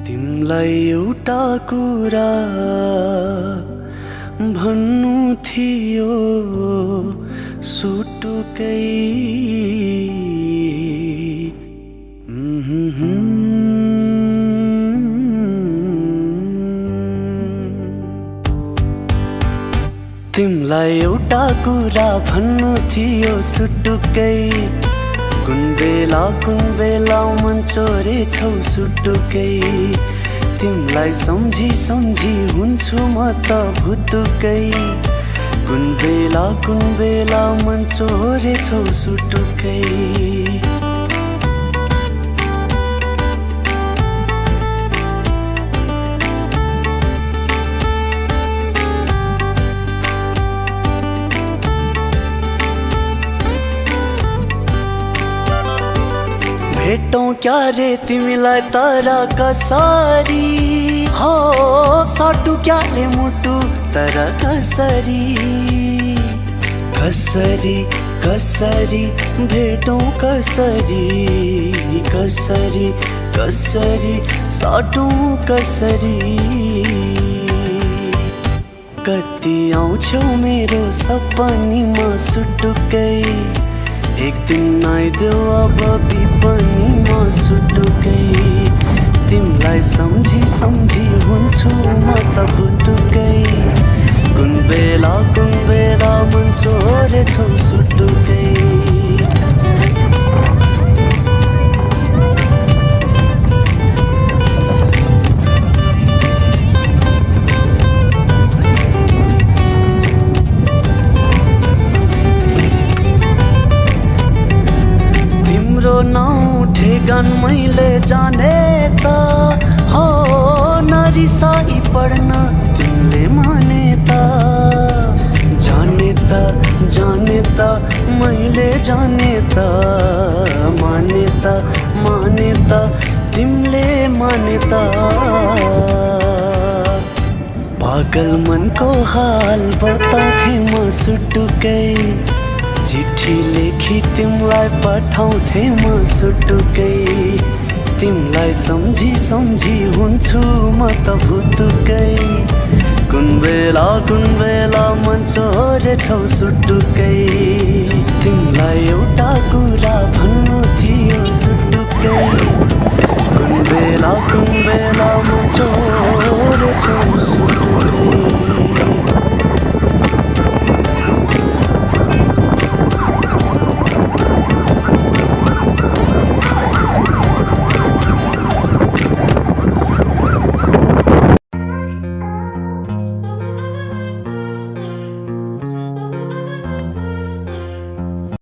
तिमलाई एउटा कुरा भन्नु थियो सुटुकै तिमलाई एउटा कुरा भन्नु थियो सुटुकै कुन बेला मन चोरेछौ सुटुकै तिमलाई सम्झी सम्झी हुन्छु म त भुतुकै कुन बेला मन चोरेछौ सुटुकै भेटौं क्या रे तिमीलाई तर कसरी हो साटु क्या रे मुटु तर कसरी कसरी कसरी भेटौं कसरी कसरी कसरी साटौं कसरी कति आउँछौ मेरो सपनीमा सुटुकै एक दिन आइदेऊ अब विपनीमा सुटुकै तिमलाई सम्झी सम्झी हुन्छु म त भुतुकै कुन बेला मन चोरेछौ सुटुकै नाउ ठेगान मैले जाने त हो नरिसाई पढ्न तिमीले माने त जाने त मैले जाने त माने त तिमीले माने त पागल मनको हाल बताउँथे म सुटुकै चिठी लेखी तिमलाई पठाउँथे म सुटुकै तिमलाई सम्झी सम्झी हुन्छु म त भुतुकै कुन बेला मन चोरेछौ सुटुकै तिमलाई एउटा कुरा भन्नु थियो सुटुकै कुन बेला मन चोरेछौ सुटुकै